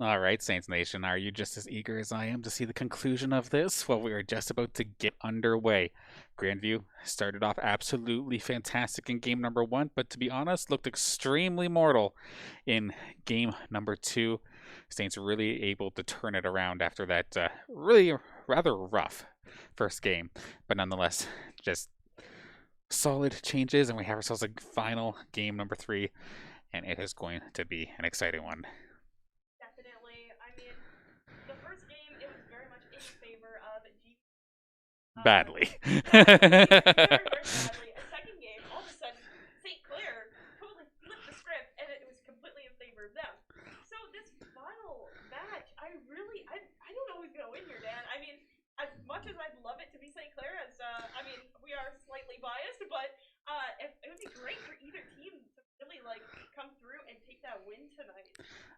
All right, Saints Nation, are you just as eager as I am to see the conclusion of this? Well, we are just about to get underway. Grandview started off absolutely fantastic in game number one, but to be honest, looked extremely mortal in game number two. Saints really able to turn it around after that really rather rough first game, but nonetheless, just solid changes, and we have ourselves a final game number three, and it is going to be an exciting one. Definitely. I mean, the first game it was very much in favor of G. Badly. Badly, very very badly. A second game, all of a sudden, St. Clair totally flipped the script, and it was completely in favor of them. So this final match, I don't know who's gonna win here, Dan. I mean, as much as I'd love it to be St. Clair, as I mean, we are slightly biased, but it would be great for either team to really like come through and take that win tonight.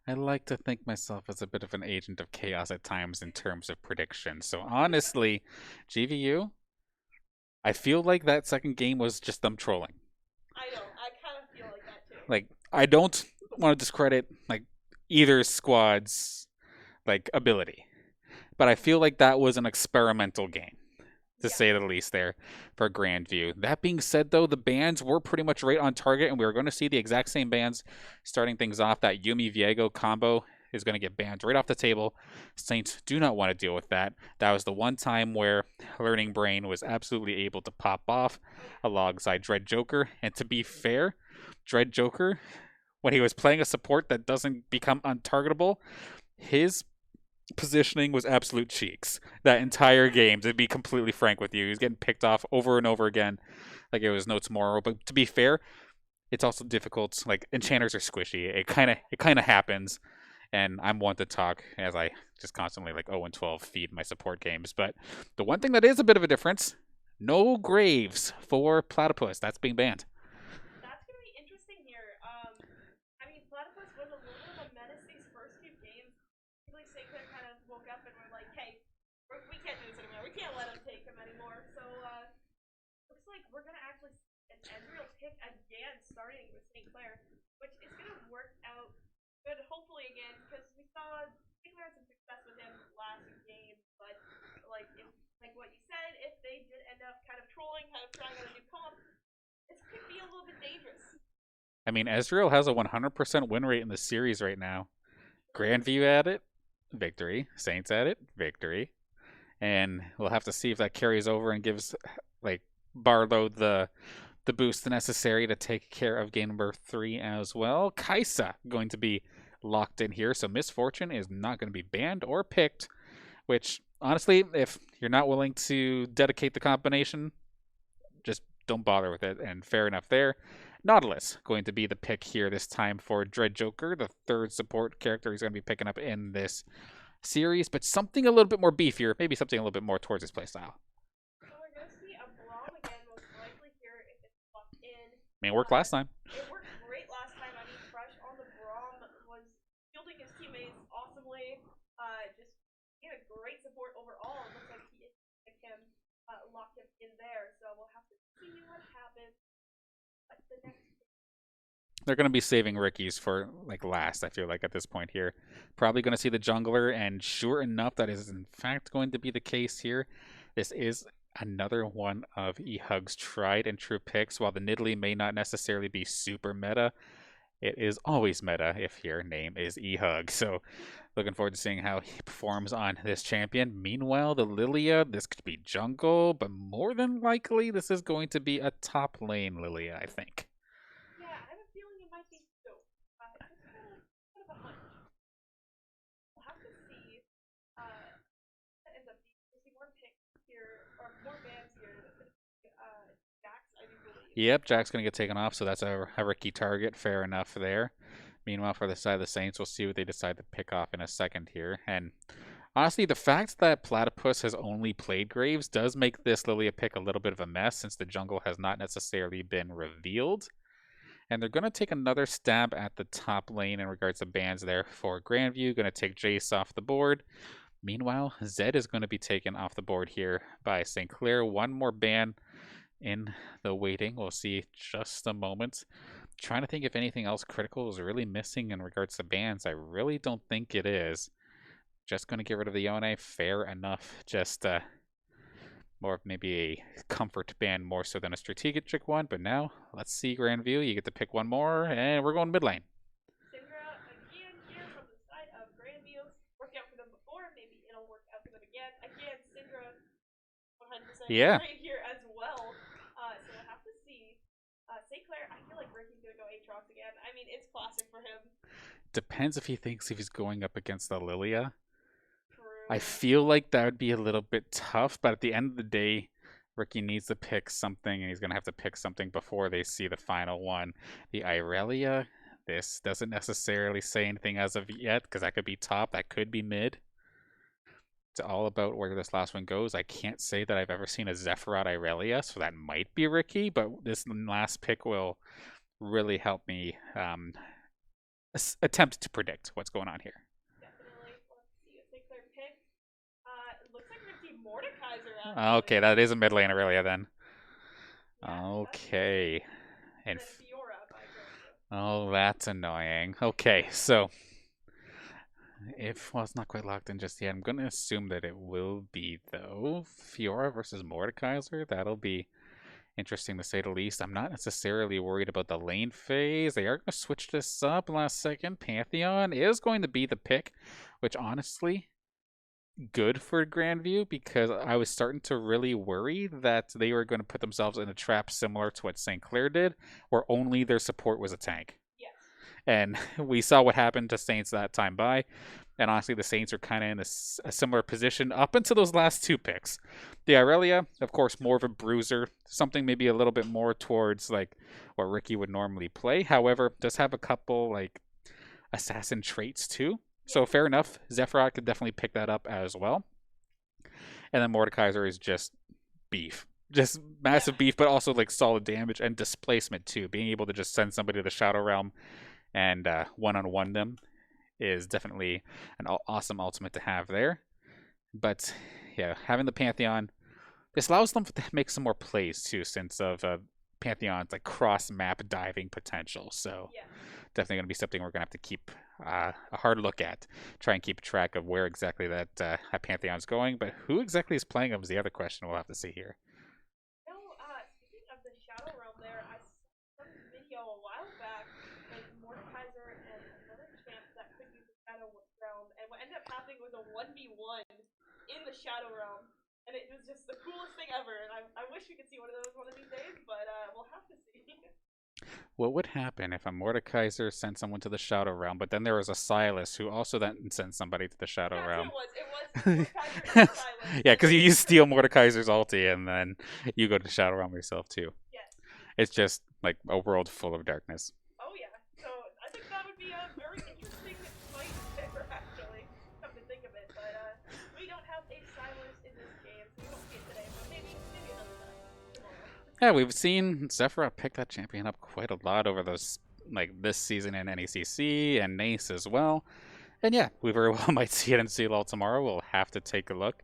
I like to think myself as a bit of an agent of chaos at times in terms of prediction. So honestly, GVU, I feel like that second game was just them trolling. I know. I kind of feel like that too. Like I don't want to discredit like either squad's like ability, but I feel like that was an experimental game, to Yes. say the least, there for Grandview. That being said, though, the bands were pretty much right on target, and we were going to see the exact same bands starting things off. That Yumi Viego combo is going to get banned right off the table. Saints do not want to deal with that. That was the one time where Learning Brain was absolutely able to pop off Oh yeah. alongside Dread Joker. And to be fair, Dread Joker, when he was playing a support that doesn't become untargetable, his positioning was absolute cheeks that entire game. To be completely frank with you, he was getting picked off over and over again, like it was no tomorrow. But to be fair, it's also difficult. Like enchanters are squishy. It kind of happens, and I'm one to talk as I just constantly like 0 and 12 feed my support games. But the one thing that is a bit of a difference: no graves for platypus. That's being banned. That's gonna be interesting here. I mean, Platypus was a little bit of a menace these first few games. I feel like St. Clair kind of woke up and were like, "Hey, we can't do this anymore. We can't let him take him anymore." So looks like we're gonna actually see an Ezreal pick again, starting with St. Clair, which is gonna work out good, hopefully again, because we saw St. Clair had some success with him last game, but like if like what you said, if they did end up kind of trolling, kind of trying out a new comp, this could be a little bit dangerous. I mean, Ezreal has a 100% win rate in the series right now. True. Grandview at it, victory. Saints at it, victory. And we'll have to see if that carries over and gives like Barlow the boost necessary to take care of game number three as well. Kaisa going to be locked in here, so Misfortune is not going to be banned or picked. Which honestly, if you're not willing to dedicate the combination, just don't bother with it. And fair enough there. Nautilus going to be the pick here this time for Dread Joker, the third support character he's going to be picking up in this series, but something a little bit more beefier, maybe something a little bit more towards his playstyle. So we're gonna see a Braum again, most likely here if it's locked in. I mean, it worked last time. It worked great last time. I mean, Fresh on the Braum was shielding his teammates awesomely. Just he had a great support overall. It looks like he picked him, locked him in there. So we'll have to see what happens. But the next They're going to be saving Ricky's for like last, I feel like, at this point here. Probably going to see the jungler, and sure enough, that is in fact going to be the case here. This is another one of eHug's tried and true picks. While the Nidalee may not necessarily be super meta, it is always meta if your name is eHug. So looking forward to seeing how he performs on this champion. Meanwhile, the Lilia, this could be jungle, but more than likely this is going to be a top lane Lilia, I think. yeah, I have a feeling it might be so. Just kind of a hunch. We'll have to see. Uh, that ends up being. We see more picks here or more bans here. That's gonna be Jax, I do believe. Yep, Jack's going to get taken off, so that's a Ricky target. Fair enough there. Meanwhile, for the side of the Saints, we'll see what they decide to pick off in a second here. And honestly, the fact that Platypus has only played Graves does make this Lilia pick a little bit of a mess since the jungle has not necessarily been revealed. And they're going to take another stab at the top lane in regards to bans there for Grandview. Going to take Jace off the board. Meanwhile, Zed is going to be taken off the board here by St. Clair. One more ban in the waiting. We'll see just a moment. trying to think if anything else critical is really missing in regards to bans. I really don't think it is. Just going to get rid of the Yone. Fair enough. Just more of maybe a comfort ban more so than a strategic one. But now, let's see Grandview. You get to pick one more, and we're going mid lane. Syndra again here from the side of Grandview. Worked out for them before, maybe it'll work out for them again. Again, Syndra 100% Yeah. right here as well. So we'll have to see. St. Clair, I feel like Ricky's gonna go Aatrox again. I mean, it's classic for him. Depends if he thinks if he's going up against the Lilia. True. I feel like that would be a little bit tough, but at the end of the day, Ricky needs to pick something, and he's going to have to pick something before they see the final one. The Irelia, this doesn't necessarily say anything as of yet, because that could be top, that could be mid. It's all about where this last one goes. I can't say that I've ever seen a Zephyros Irelia, so that might be Ricky, but this last pick will really help me attempt to predict what's going on here. Definitely. Let's see what St. Clair picked. It looks like we're gonna see Mordekaiser actually. Okay, that is a mid lane Irelia then. Yeah, Okay. and then Fiora by Grandview. Oh, that's annoying. Okay, so well, it's not quite locked in just yet. I'm gonna assume that it will be though. Fiora versus Mordekaiser. That'll be interesting to say the least. I'm not necessarily worried about the lane phase. They are gonna switch this up last second. Pantheon is going to be the pick, which honestly, good for Grandview because I was starting to really worry that they were going to put themselves in a trap similar to what St. Clair did, where only their support was a tank. Yes. And we saw what happened to Saints that time by. And honestly, the Saints are kind of in a similar position up until those last two picks. The Irelia, of course, more of a bruiser, something maybe a little bit more towards like what Ricky would normally play. However, does have a couple like assassin traits too. So fair enough. Zephyros could definitely pick that up as well. And then Mordekaiser is just beef. Just massive beef, but also like solid damage and displacement too. Being able to just send somebody to the Shadow Realm and one-on-one them is definitely an awesome ultimate to have there. But yeah, having the Pantheon, this allows them to make some more plays too, since of Pantheon's like cross-map diving potential. So definitely going to be something we're going to have to keep a hard look at. Try and keep track of where exactly that Pantheon's going, but who exactly is playing him is the other question we'll have to see here. No, speaking of the Shadow Realm there, I saw some video a while back with Mordekaiser and another champ that could use the Shadow Realm, and what ended up happening was a 1v1 in the Shadow Realm, and it was just the coolest thing ever, and I wish we could see one of those one of these days, but we'll have to see. What would happen if a Mordekaiser sent someone to the Shadow Realm, but then there was a Silas who also then sent somebody to the Shadow Realm? It was Mordekaiser and Silas. Yeah, because you steal Mordekaiser's ulti and then you go to the Shadow Realm yourself too. Yes. It's just like a world full of darkness. Oh yeah, so I think that would be a very interesting fight there, actually, come to think of it. But we don't have a Silas in this game, so we won't see it today, but maybe another time tomorrow. Yeah, we've seen Zephyros pick that champion up quite a lot over those this season in NECC and NACE as well. And yeah, we very well might see it in CLL tomorrow. We'll have to take a look.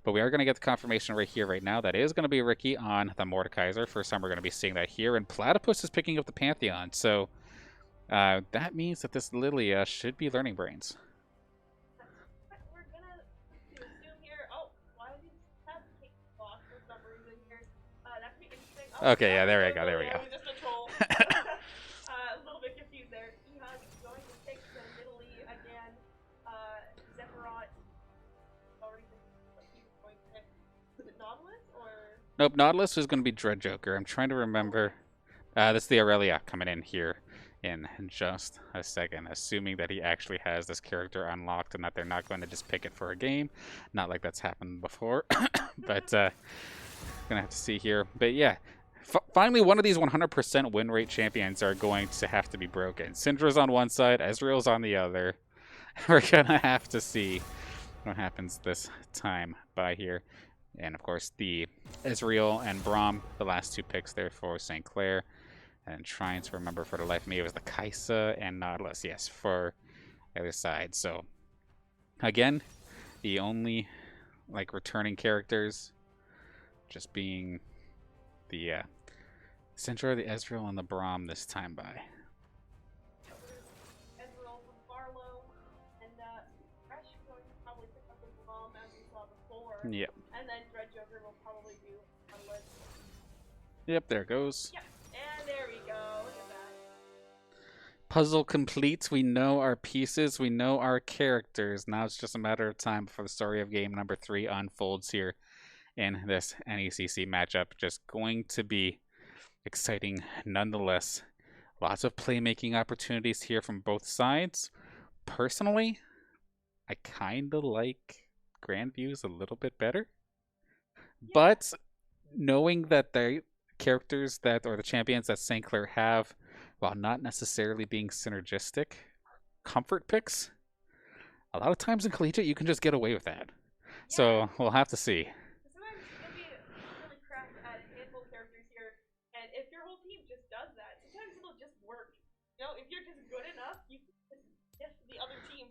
But we are going to get the confirmation right here, right now. That is going to be Ricky on the Mordekaiser. First time we're going to be seeing that here. And Platypus is picking up the Pantheon. So that means that this Lilia should be learning brains. That's what we're going to assume here. Oh, why did you have Kate block for some reason here? That could be interesting. Oh, okay, yeah, there we go, there we go. It was just a troll. A little bit confused there. Ehud going to pick the Nidalee again. Zephyros already thinking what he was going to pick. Was it Nautilus or? Nope, Nautilus is going to be Dread Joker. I'm trying to remember. This is the Aurelia coming in here in just a second, assuming that he actually has this character unlocked and that they're not going to just pick it for a game. Not like that's happened before, but gonna have to see here. But yeah, finally one of these 100% win rate champions are going to have to be broken. Syndra's on one side, Ezreal's on the other. We're gonna have to see what happens this time by here. And of course the Ezreal and Braum, the last two picks there for St. Clair. And trying to remember for the life of me, it was the Kaisa and Nautilus, yes, for the other side. So again, the only like returning characters just being the Syndra, the Ezreal, and the Braum this time by. 4, Yep. and then Dread Joker will probably do Unlit. Yep, there it goes. Yep, and there we go. Look at that. Puzzle complete. We know our pieces. We know our characters. Now it's just a matter of time before the story of game number 3 unfolds here in this NECC matchup. Just going to be exciting nonetheless. Lots of playmaking opportunities here from both sides. Personally, I kind of like Grandview's a little bit better. Yeah. But knowing that the characters that, or the champions that St. Clair have, while not necessarily being synergistic, comfort picks, a lot of times in collegiate you can just get away with that. Yeah. So we'll have to see. Sometimes you'll be really cracked at a handful of characters here, and if your whole team just does that, sometimes it'll just work. You know, if you're just good enough, you can just gift the other team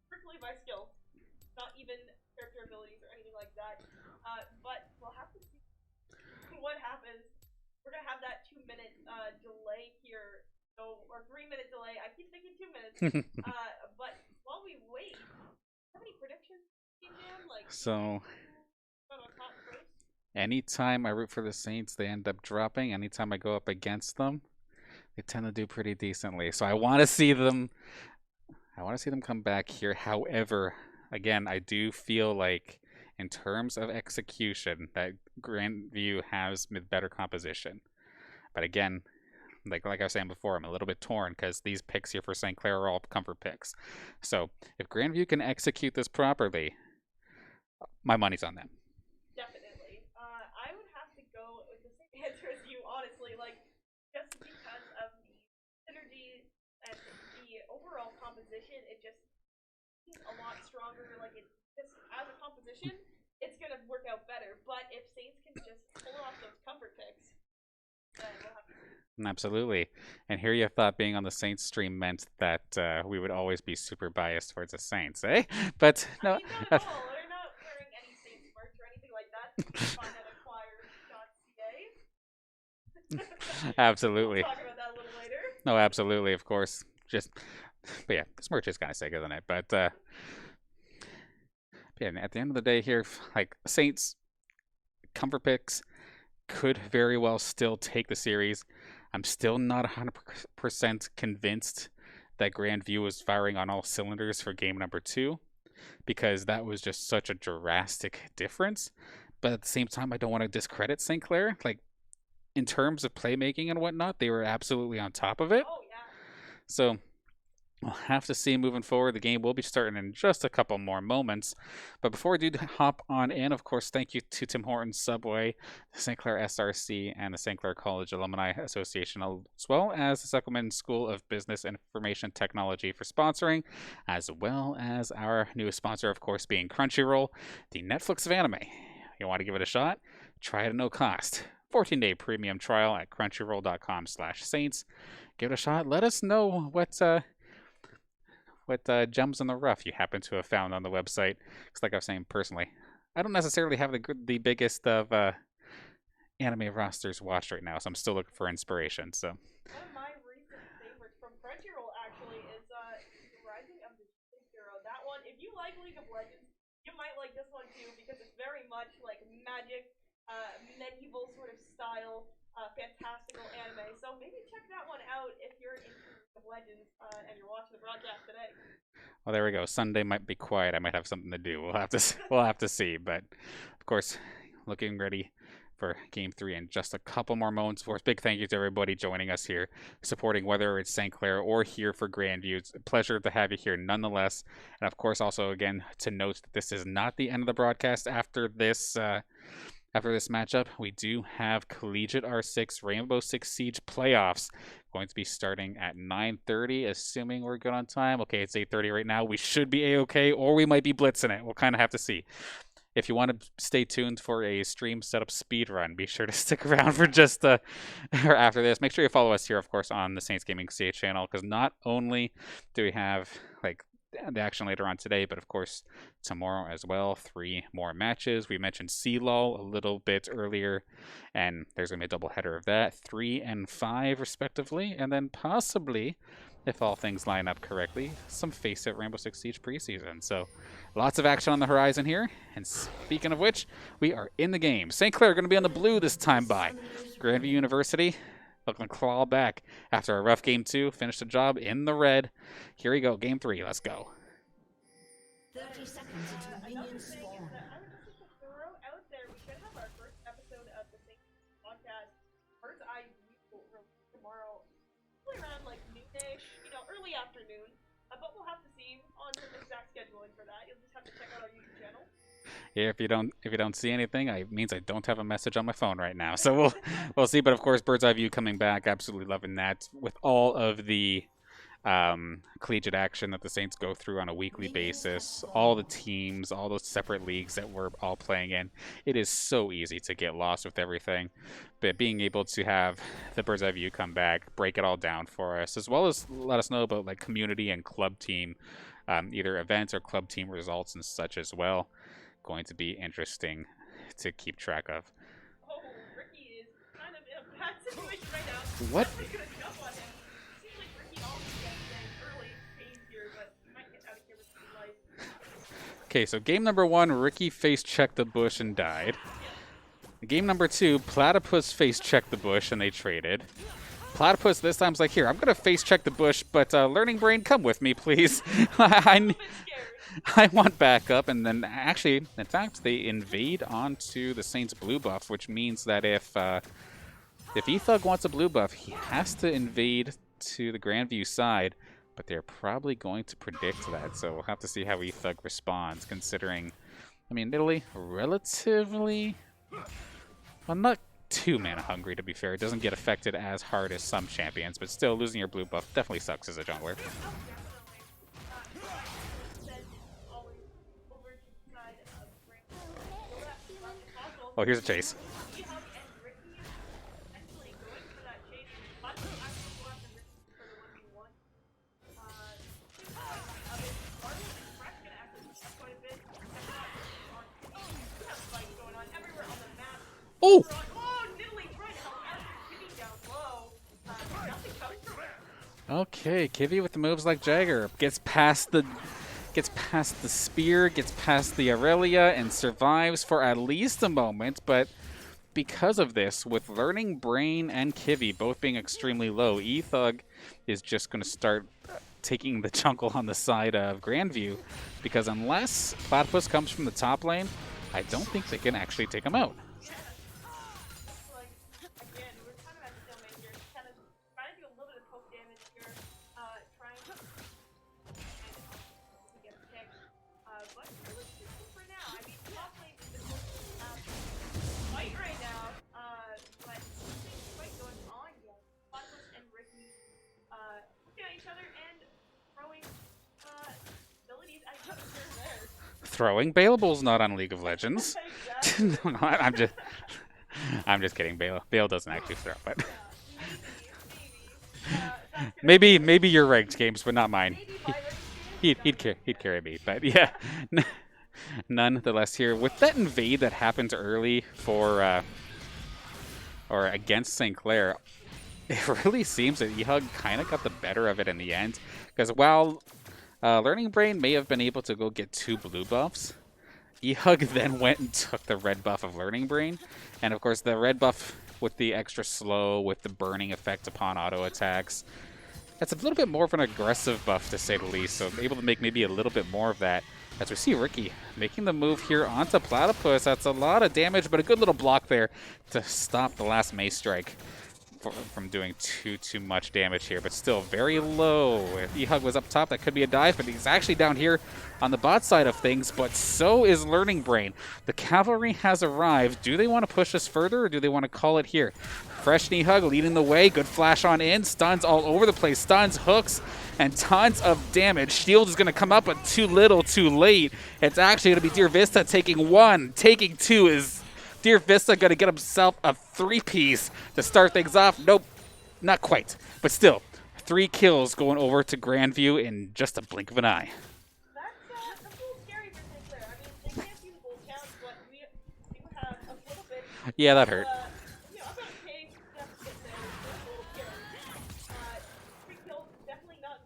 strictly by skill, not even character abilities or anything like that. But we'll have to see what happens. We're gonna have that 2 minute delay here, so or 3 minute delay. I keep thinking 2 minutes. But while we wait, have any predictions, Team Jam? Like, So on top first? anytime I root for the Saints, they end up dropping. Anytime I go up against them, they tend to do pretty decently. So I want to see them. I want to see them come back here. However, again, I do feel like in terms of execution, that Grandview has better composition. But again, like I was saying before, I'm a little bit torn because these picks here for St. Clair are all comfort picks. So if Grandview can execute this properly, my money's on them. Definitely. I would have to go with the same answer as you, honestly. Like, just because of the synergy and the overall composition, it just seems a lot stronger. Like, it just as a composition, it's gonna work out better. But if Saints can just pull off those comfort picks, then we'll have to see. Absolutely. And here you thought being on the Saints stream meant that we would always be super biased towards the Saints, eh? But I no. mean, not at all. We're not wearing any Saints merch or anything like that. You can find at acquire.ca. We'll Absolutely. talk about that a little later. No, absolutely, of course. Just, but yeah, this merch is kind of sick, isn't it? But yeah, at the end of the day here, like Saints comfort picks could very well still take the series. I'm still not 100% convinced that Grandview is firing on all cylinders for game number 2 because that was just such a drastic difference. But at the same time, I don't want to discredit St. Clair. Like, in terms of playmaking and whatnot, they were absolutely on top of it. Oh yeah. So we'll have to see moving forward. The game will be starting in just a couple more moments. But before we do hop on in, of course, thank you to Tim Hortons, Subway, the St. Clair SRC, and the St. Clair College Alumni Association, as well as the Suckleman School of Business and Information Technology for sponsoring, as well as our newest sponsor, of course, being Crunchyroll, the Netflix of anime. You want to give it a shot? Try it at no cost. 14-day premium trial at crunchyroll.com/saints. Give it a shot. Let us know what gems in the rough you happen to have found on the website. Because, like I was saying personally, I don't necessarily have the biggest of anime rosters watched right now, so I'm still looking for inspiration. So One of my recent favorites from Crunchyroll actually is The Rising of the Shield Hero. That one, if you like League of Legends, you might like this one too because it's very much like magic, medieval sort of style, fantastical anime. So maybe check that one out if you're into League of Legends and you're watching the broadcast today. well, there we go. Sunday might be quiet. I might have something to do. We'll have to see. But of course, looking ready for Game 3 in just a couple more moments. Of course, big thank you to everybody joining us here, supporting whether it's St. Clair or here for Grandview. It's a pleasure to have you here nonetheless. And of course, also again to note that this is not the end of the broadcast after this. After this matchup, we do have Collegiate R6 Rainbow Six Siege playoffs going to be starting at 9:30, assuming we're good on time. Okay, it's 8:30 right now. We should be A-okay, or we might be blitzing it. We'll kind of have to see. If you want to stay tuned for a stream setup speed run, be sure to stick around for just or after this. Make sure you follow us here, of course, on the Saints Gaming CH channel, because not only do we have like the action later on today, but of course tomorrow as well. 3 more matches. We mentioned CLOL a little bit earlier, and there's gonna be a double header of that, 3 and 5 respectively, and then possibly if all things line up correctly, some face at Rainbow Six Siege preseason. So lots of action on the horizon here. And speaking of which, we are in the game. St. Clair going to be on the blue this time by Grandview University. Looking to claw back after a rough game 2. Finished the job in the red. Here we go. Game 3. Let's go. 30 seconds until Another minions thing is spawn. that I would just like to throw out there, we should have our first episode of the same podcast, Bird's Eye View, tomorrow, probably around like noonish, early afternoon. But we'll have to see on the exact scheduling for that. You'll just have to check out our YouTube channel. Yeah, if you don't see anything, it means I don't have a message on my phone right now. So we'll see. But of course, Bird's Eye View coming back, absolutely loving that with all of the collegiate action that the Saints go through on a weekly basis, all the teams, all those separate leagues that we're all playing in. It is so easy to get lost with everything, but being able to have the Bird's Eye View come back, break it all down for us, as well as let us know about like community and club team, either events or club team results and such as well. Going to be interesting to keep track of. Oh, Ricky is kind of in a bad situation right now. What? Definitely gonna jump on him. Seems like Ricky always gets an early phase here, but he might get out of here with his life. Okay, so game number 1, Ricky face checked the bush and died. Game number 2, Platypus face checked the bush and they traded. Platypus this time's like, here, I'm gonna face check the bush, but Learning Brain, come with me, please. I want backup, and then actually, in fact, they invade onto the Saints' blue buff, which means that if E-Thug wants a blue buff, he has to invade to the Grandview side, but they're probably going to predict that, so we'll have to see how E-Thug responds, considering, I mean, Italy, relatively, well, not too mana hungry, to be fair. It doesn't get affected as hard as some champions, but still, losing your blue buff definitely sucks as a jungler. Oh, here's a chase. Oh! Okay, Kivy with the moves like Jagger gets past the spear, gets past the Aurelia, and survives for at least a moment, but because of this, with Learning Brain and Kivy both being extremely low, E-Thug is just going to start taking the jungle on the side of Grandview, because unless Platypus comes from the top lane, I don't think they can actually take him out. Throwing Baleable's not on League of Legends. No, I'm just kidding. Bale doesn't actually throw, but maybe your ranked games, but not mine. He'd carry me, but yeah. Nonetheless, here with that invade that happened early for or against St. Clair, it really seems that E-Hug kind of got the better of it in the end, because while Learning Brain may have been able to go get 2 blue buffs, E-Hug then went and took the red buff of Learning Brain. And of course, the red buff with the extra slow, with the burning effect upon auto attacks, that's a little bit more of an aggressive buff, to say the least. So able to make maybe a little bit more of that. As we see Ricky making the move here onto Platypus. That's a lot of damage, but a good little block there to stop the last Mace Strike from doing too much damage here, but still very low. If E-Hug was up top, that could be a dive, but he's actually down here on the bot side of things, but so is Learning Brain. The cavalry has arrived. Do they want to push us further, or do they want to call it here? Fresh E-Hug leading the way. Good flash on in. Stuns all over the place. Stuns, hooks, and tons of damage. Shield is going to come up, but too little, too late. It's actually going to be Dear Vista taking 1. Taking 2 is Dear Vista going to get himself a 3-piece to start things off. Nope, not quite. But still, 3 kills going over to Grandview in just a blink of an eye. That's a little scary for St. Clair. I mean, they can't do the goal count, but we do have a little bit. Yeah, that hurt. I'm going to pay deficit there. It's a little scary. 3 kills, definitely not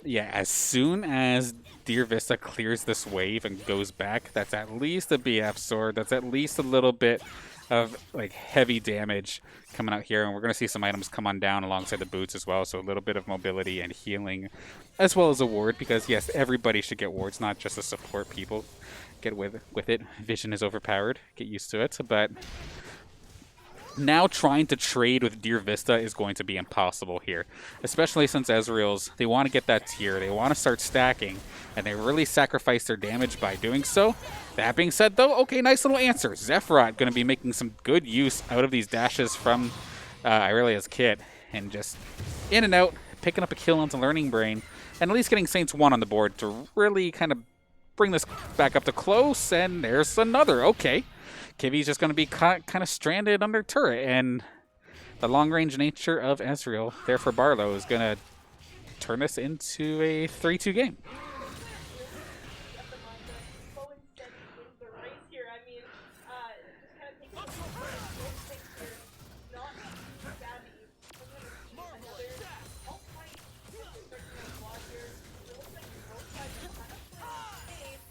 Yeah, as soon as Deer Vista clears this wave and goes back, that's at least a BF sword. That's at least a little bit of like heavy damage coming out here, and we're going to see some items come on down alongside the boots as well, so a little bit of mobility and healing as well as a ward, because yes, everybody should get wards, not just the support people. Get with it. Vision is overpowered. Get used to it, but now trying to trade with Deer Vista is going to be impossible here, especially since Ezreal's, they want to get that tier, they want to start stacking, and they really sacrifice their damage by doing so. That being said, though, okay, nice little answer. Zephrot going to be making some good use out of these dashes from Irelia's kit, and just in and out, picking up a kill onto Learning Brain, and at least getting Saints 1 on the board to really kind of bring this back up to close, and there's another. Okay. Kivi's just going to be kind of stranded under turret, and the long-range nature of Ezreal there for Barlow is going to turn this into a 3-2 game. Slow and steady wins the race here. I mean, just kind of taking a slow pace here, not too savvy. Another all fight. Block here. It looks like both sides are kind of playing safe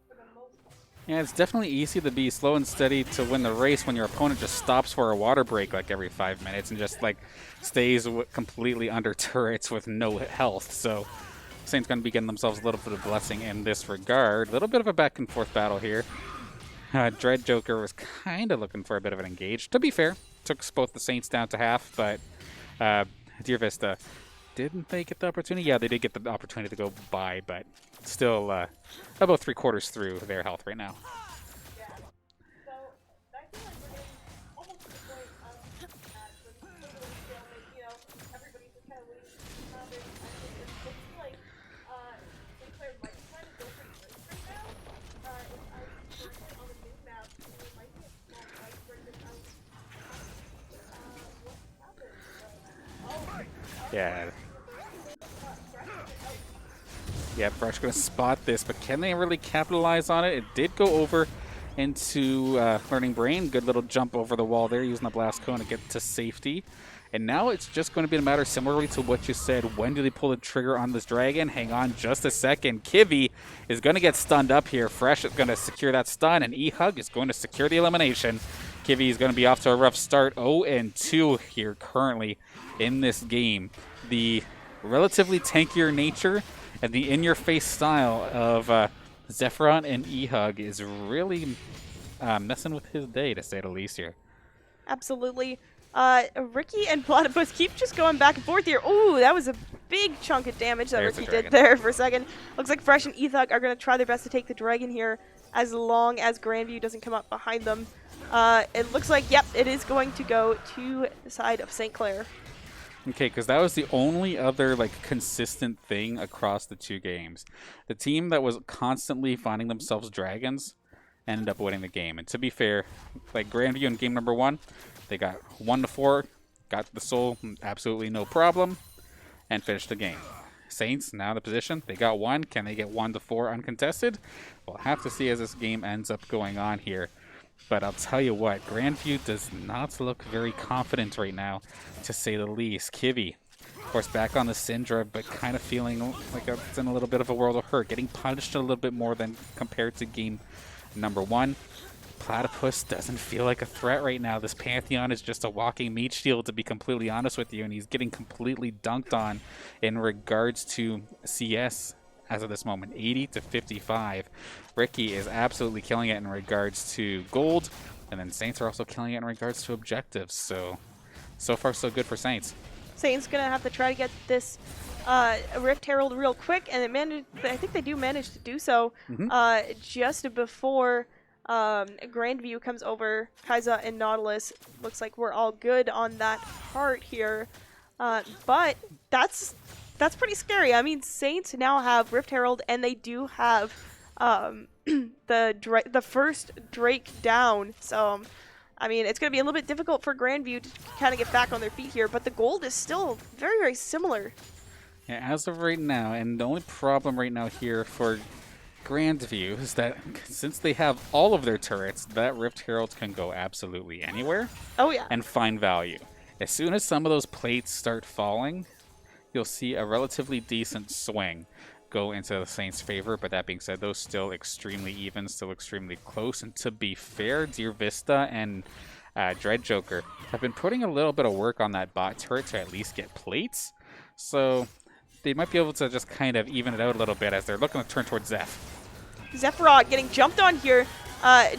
for the most part. Yeah, it's definitely easy to be slow and steady to win the race when your opponent just stops for a water break like every 5 minutes and just like stays completely under turrets with no health. So Saints going to be getting themselves a little bit of blessing in this regard. A little bit of a back and forth battle here. Dread Joker was kind of looking for a bit of an engage. To be fair, took both the Saints down to half, but Deer Vista, didn't they get the opportunity? Yeah, they did get the opportunity to go by, but still about 3/4 through their health right now. Yeah. So I feel like we're getting almost to the point of the match where this is literally stalemate. You know, everybody's just kind of waiting around it. I think it looks like Clair might be trying to go for the race right now. If I see currently on the new map, it might be a small fight for this out. What happened? Yeah. Yeah, Fresh going to spot this, but can they really capitalize on it? It did go over into Learning Brain. Good little jump over the wall there, using the Blast Cone to get to safety. And now it's just going to be a matter, similarly to what you said, when do they pull the trigger on this dragon? Hang on just a second. Kivi is going to get stunned up here. Fresh is going to secure that stun, and E-Hug is going to secure the elimination. Kivi is going to be off to a rough start. 0-2 here currently in this game. The relatively tankier nature and the in-your-face style of Zephyron and E-Hug is really messing with his day, to say the least here. Absolutely. Ricky and Platypus keep just going back and forth here. Ooh, that was a big chunk of damage that There's Ricky the did dragon. there for a second. Looks like Fresh and E-Thug are going to try their best to take the dragon here as long as Grandview doesn't come up behind them. It looks like, yep, it is going to go to the side of St. Clair. Okay, because that was the only other like consistent thing across the two games. The team that was constantly finding themselves dragons ended up winning the game. And to be fair, like Grandview in game number 1, they got 1-4, got the soul, absolutely no problem, and finished the game. Saints now in the position, they got 1. Can they get 1-4 uncontested? We'll have to see as this game ends up going on here. But I'll tell you what, Grandview does not look very confident right now, to say the least. Kivi, of course, back on the Syndra, but kind of feeling like it's in a little bit of a world of hurt, getting punished a little bit more than compared to game number 1. Platypus doesn't feel like a threat right now. This Pantheon is just a walking meat shield, to be completely honest with you, and he's getting completely dunked on in regards to CS as of this moment, 80-55. Ricky is absolutely killing it in regards to gold, and then Saints are also killing it in regards to objectives. So far so good for Saints. Saints going to have to try to get this Rift Herald real quick, and I think they do manage to do so just before Grandview comes over. Kaiza and Nautilus, looks like we're all good on that part here, but that's pretty scary. I mean, Saints now have Rift Herald, and they do have the first Drake down. So, I mean, it's going to be a little bit difficult for Grandview to kind of get back on their feet here, but the gold is still very, very similar. Yeah, as of right now, and the only problem right now here for Grandview is that since they have all of their turrets, that Rift Herald can go absolutely anywhere Oh, yeah. and find value. As soon as some of those plates start falling, you'll see a relatively decent swing go into the Saints' favor. But that being said, though, still extremely even, still extremely close. And to be fair, Deer Vista and Dread Joker have been putting a little bit of work on that bot turret to at least get plates. So they might be able to just kind of even it out a little bit as they're looking to turn towards Zeph. Zephyros getting jumped on here.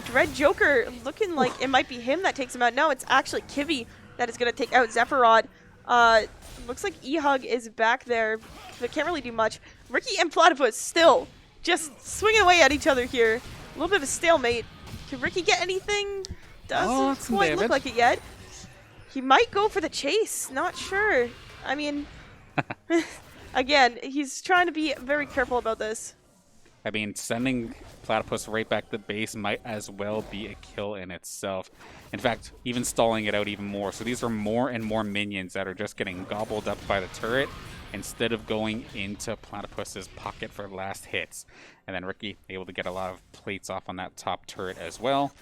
Dread Joker looking like it might be him that takes him out. No, it's actually Kivy that is going to take out Zephyrod. Looks like E-Hug is back there, but can't really do much. Ricky and Platypus still just swinging away at each other here. A little bit of a stalemate. Can Ricky get anything? Doesn't quite look like it yet. He might go for the chase. Not sure. I mean, again, he's trying to be very careful about this. I mean, sending Platypus right back to base might as well be a kill in itself. In fact, even stalling it out even more. So these are more and more minions that are just getting gobbled up by the turret instead of going into Platypus's pocket for last hits. And then Ricky able to get a lot of plates off on that top turret as well.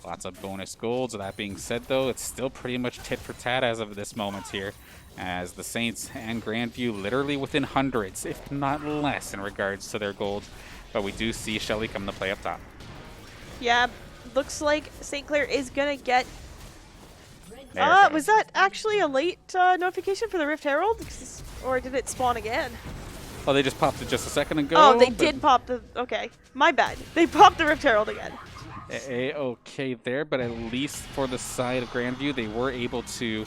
Lots of bonus golds. That being said, though, it's still pretty much tit for tat as of this moment here, as the Saints and Grandview literally within hundreds, if not less, in regards to their gold. But we do see Shelly come to play up top. Yeah, looks like St. Clair is going to get... was that actually a late notification for the Rift Herald? Or did it spawn again? Oh, they just popped it just a second ago? Oh, they did pop the... Okay, my bad. They popped the Rift Herald again. Okay there, but at least for the side of Grandview, they were able to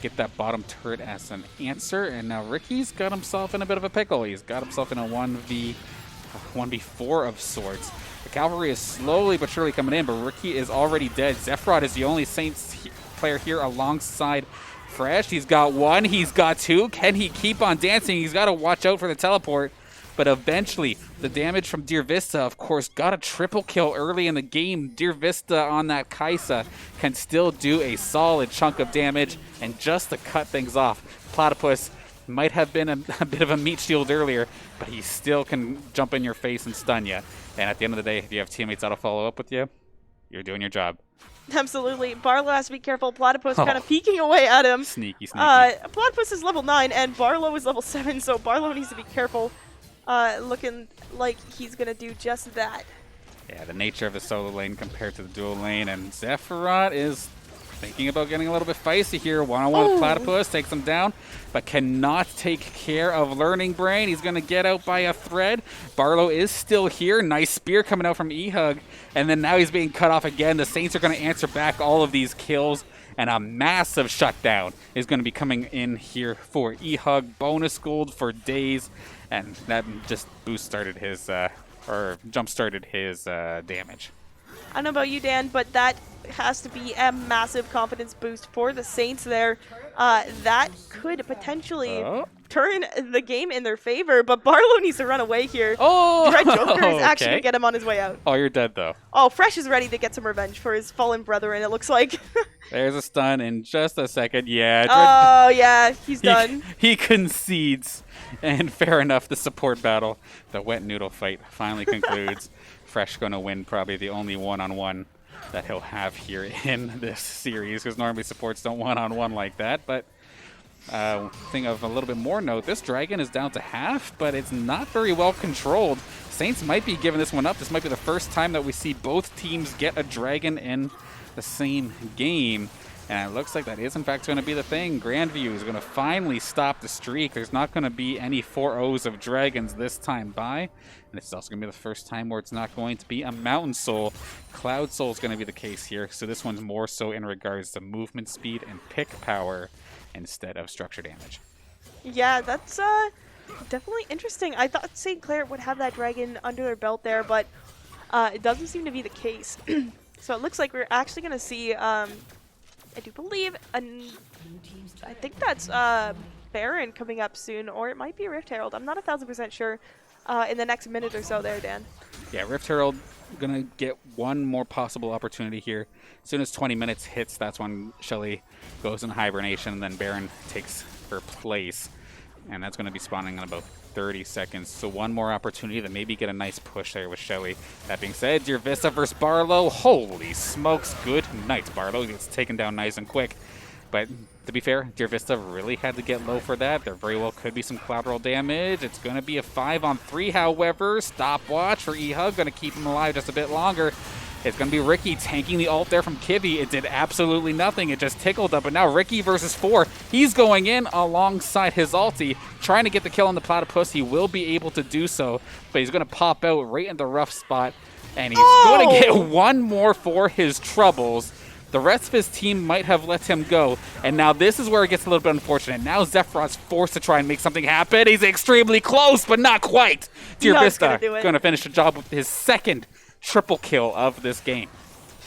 get that bottom turret as an answer. And now Ricky's got himself in a bit of a pickle. He's got himself in a 1v4 of sorts. The cavalry is slowly but surely coming in, but Ricky is already dead. Zephyrod is the only Saints player here alongside Fresh. He's got one, he's got two. Can he keep on dancing? He's got to watch out for the teleport. But eventually, the damage from Deer Vista, of course, got a triple kill early in the game. Deer Vista on that Kaisa can still do a solid chunk of damage. And just to cut things off, Platypus might have been a bit of a meat shield earlier, but he still can jump in your face and stun you. And at the end of the day, if you have teammates that'll follow up with you, you're doing your job. Absolutely. Barlow has to be careful. Platypus kind of peeking away at him. Sneaky. Platypus is level 9, and Barlow is level 7, so Barlow needs to be careful. Looking like he's going to do just that. Yeah, the nature of the solo lane compared to the dual lane, and Zephyrod is thinking about getting a little bit feisty here. One-on-one with Platypus, takes him down, but cannot take care of Learning Brain. He's going to get out by a thread. Barlow is still here. Nice spear coming out from E-Hug, and then now he's being cut off again. The Saints are going to answer back all of these kills, and a massive shutdown is going to be coming in here for E-Hug. Bonus gold for days, and that just jump-started his damage. I don't know about you, Dan, but that has to be a massive confidence boost for the Saints there. That could potentially turn the game in their favor, but Barlow needs to run away here. Oh! Dread Joker is actually going to get him on his way out. Oh, you're dead, though. Oh, Fresh is ready to get some revenge for his fallen brethren, it looks like. There's a stun in just a second. Yeah. Oh, yeah, he's done. He concedes. And fair enough, the support battle, the wet noodle fight finally concludes. Fresh going to win probably the only one-on-one that he'll have here in this series, because normally supports don't one-on-one like that. But thing of a little bit more note, this dragon is down to half, but it's not very well controlled. Saints might be giving this one up. This might be the first time that we see both teams get a dragon in the same game. And it looks like that is, in fact, going to be the thing. Grandview is going to finally stop the streak. There's not going to be any 4-0s of dragons this time by. And it's also going to be the first time where it's not going to be a Mountain Soul. Cloud Soul is going to be the case here. So this one's more so in regards to movement speed and pick power instead of structure damage. Yeah, that's definitely interesting. I thought St. Clair would have that dragon under their belt there, but it doesn't seem to be the case. So it looks like we're actually going to see... I do believe, I think that's Baron coming up soon, or it might be Rift Herald. I'm not 1000% sure in the next minute or so there, Dan. Yeah, Rift Herald going to get one more possible opportunity here. As soon as 20 minutes hits, that's when Shelly goes in hibernation, and then Baron takes her place. And that's going to be spawning in about 30 seconds. So one more opportunity to maybe get a nice push there with Shelly. That being said, Deer Vista versus Barlow. Holy smokes, good night. Barlow gets taken down nice and quick. But to be fair, Deer Vista really had to get low for that. There very well could be some collateral damage. It's going to be a 5-on-3, however. Stopwatch for E-Hug, going to keep him alive just a bit longer. It's going to be Ricky tanking the ult there from Kivy. It did absolutely nothing. It just tickled up. But now Ricky versus 4. He's going in alongside his ulti, trying to get the kill on the Platypus. He will be able to do so, but he's going to pop out right in the rough spot. And he's going to get one more for his troubles. The rest of his team might have let him go. And now this is where it gets a little bit unfortunate. Now Zephyrot's forced to try and make something happen. He's extremely close, but not quite. Deer Vista going to finish the job with his second triple kill of this game.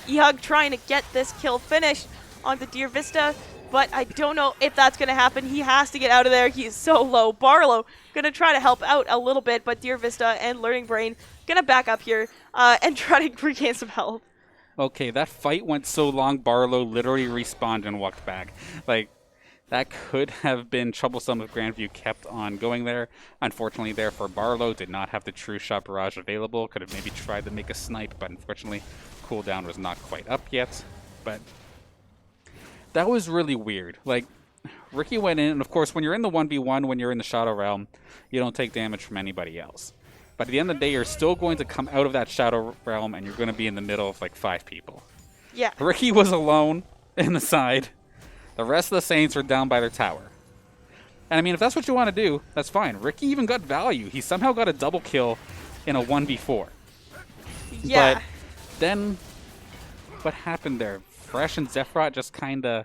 E-Hug trying to get this kill finished on the Deer Vista, but I don't know if that's going to happen. He has to get out of there. He is so low. Barlow going to try to help out a little bit, but Deer Vista and Learning Brain going to back up here and try to regain some health. Okay, that fight went so long, Barlow literally respawned and walked back. Like, that could have been troublesome if Grandview kept on going there. Unfortunately there for Barlow, did not have the true shot barrage available. Could have maybe tried to make a snipe, but unfortunately cooldown was not quite up yet. But that was really weird. Like, Ricky went in, and of course when you're in the 1v1, when you're in the Shadow Realm, you don't take damage from anybody else. But at the end of the day, you're still going to come out of that Shadow Realm and you're going to be in the middle of like 5 people. Yeah. Ricky was alone in the side. The rest of the Saints were down by their tower. And I mean, if that's what you want to do, that's fine. Ricky even got value. He somehow got a double kill in a 1v4. Yeah. But then, what happened there? Fresh and Zephyrot just kind of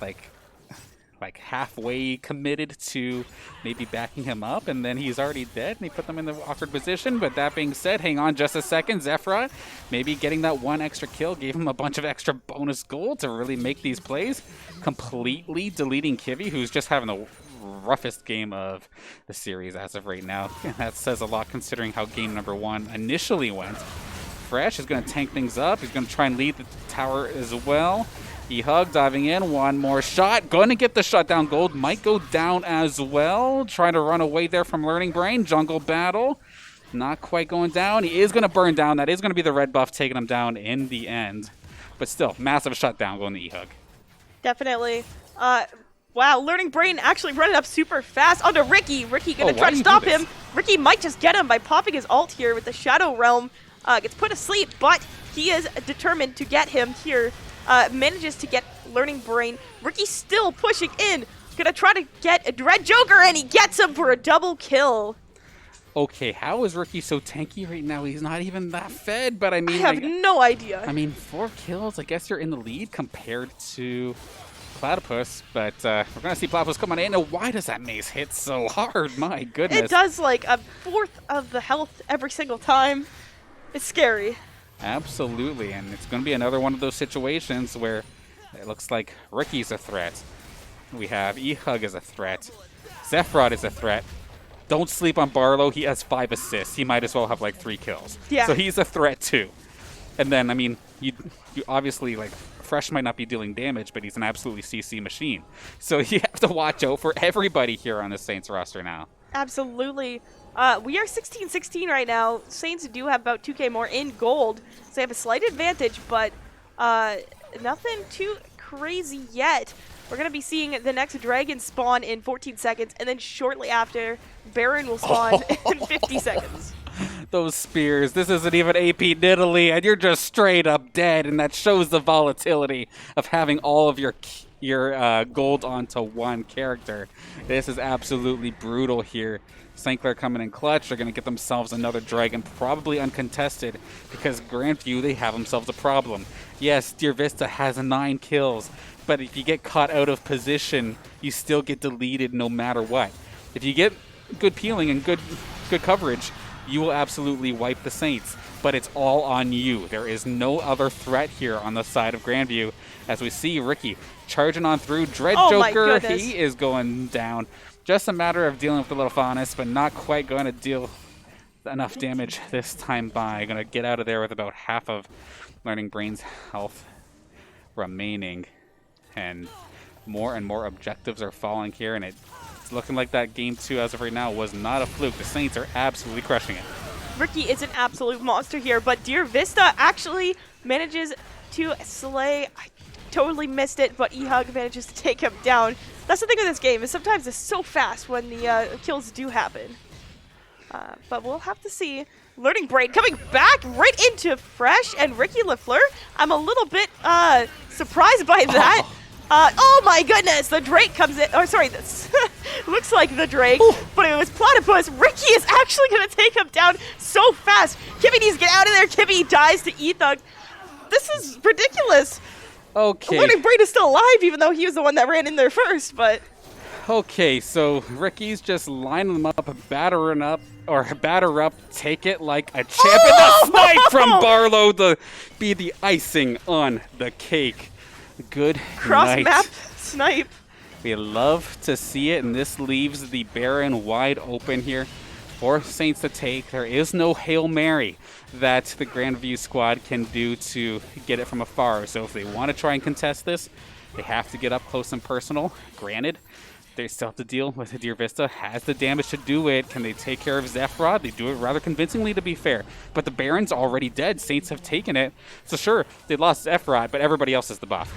like halfway committed to maybe backing him up, and then he's already dead, and he put them in the awkward position. But that being said, hang on just a second. Zephyrot maybe getting that one extra kill gave him a bunch of extra bonus gold to really make these plays, completely deleting Kivy, who's just having the roughest game of the series as of right now. And that says a lot considering how game number 1 initially went. Fresh is going to tank things up. He's going to try and lead the tower as well. E-Hug diving in, one more shot. Going to get the shutdown gold. Might go down as well. Trying to run away there from Learning Brain. Jungle battle. Not quite going down. He is going to burn down. That is going to be the red buff taking him down in the end. But still, massive shutdown going to E-Hug. Definitely. Wow, Learning Brain actually running up super fast onto Ricky. Ricky going to try to stop him. Ricky might just get him by popping his ult here with the Shadow Realm. Gets put asleep, but he is determined to get him here. Manages to get Learning Brain. Ricky still pushing in. Gonna try to get a Dread Joker, and he gets him for a double kill. Okay, how is Ricky so tanky right now? He's not even that fed, but I mean... I have no idea. I mean, 4 kills, I guess you're in the lead compared to Platypus, but we're gonna see Platypus coming in. And why does that mace hit so hard? My goodness. It does like a fourth of the health every single time. It's scary. Absolutely, and it's going to be another one of those situations where it looks like Ricky's a threat. We have E-Hug as a threat. Zephyrot is a threat. Don't sleep on Barlow. He has 5 assists. He might as well have like 3 kills. Yeah. So he's a threat too. And then, I mean, you obviously, like, Fresh might not be dealing damage, but he's an absolutely CC machine. So you have to watch out for everybody here on the Saints roster now. Absolutely. We are 16-16 right now. Saints do have about 2k more in gold, so they have a slight advantage, but nothing too crazy yet. We're going to be seeing the next dragon spawn in 14 seconds, and then shortly after, Baron will spawn in 50 seconds. Those spears. This isn't even AP Nidalee, and you're just straight up dead, and that shows the volatility of having all of your gold onto one character. This is absolutely brutal here. St. Clair coming in clutch. They're going to get themselves another dragon, probably uncontested, because Grandview, they have themselves a problem. Yes, Deer Vista has 9 kills, but if you get caught out of position, you still get deleted no matter what. If you get good peeling and good coverage, you will absolutely wipe the Saints, but it's all on you. There is no other threat here on the side of Grandview, as we see Ricky charging on through. Dread Joker, he is going down. Just a matter of dealing with the little Faunus, but not quite going to deal enough damage this time by. Going to get out of there with about half of Learning Brain's health remaining. And more objectives are falling here, and it's looking like that game 2 as of right now was not a fluke. The Saints are absolutely crushing it. Ricky is an absolute monster here, but Deer Vista actually manages to slay... I totally missed it, but E-Hug manages to take him down. That's the thing with this game, is sometimes it's so fast when the kills do happen. But we'll have to see. Learning Brain coming back right into Fresh and Ricky LaFleur. I'm a little bit surprised by that. Oh my goodness, the Drake comes in. Oh, sorry, this looks like the Drake, but it was Platypus. Ricky is actually going to take him down so fast. Kibby needs to get out of there. Kibby dies to E-Thug. This is ridiculous. Okay. Learning Brain is still alive, even though he was the one that ran in there first, but... Okay, so Ricky's just lining them up, batter up, take it like a champ, and the snipe from Barlow to be the icing on the cake. Good Cross night. map snipe. We love to see it, and this leaves the Baron wide open here for Saints to take. There is no Hail Mary that the Grandview squad can do to get it from afar. So if they want to try and contest this, they have to get up close and personal. Granted, they still have to deal with it. Deer Vista has the damage to do it. Can they take care of Zephyrod? They do it rather convincingly, to be fair. But the Baron's already dead. Saints have taken it. So sure, they lost Zephyrod, but everybody else is the buff.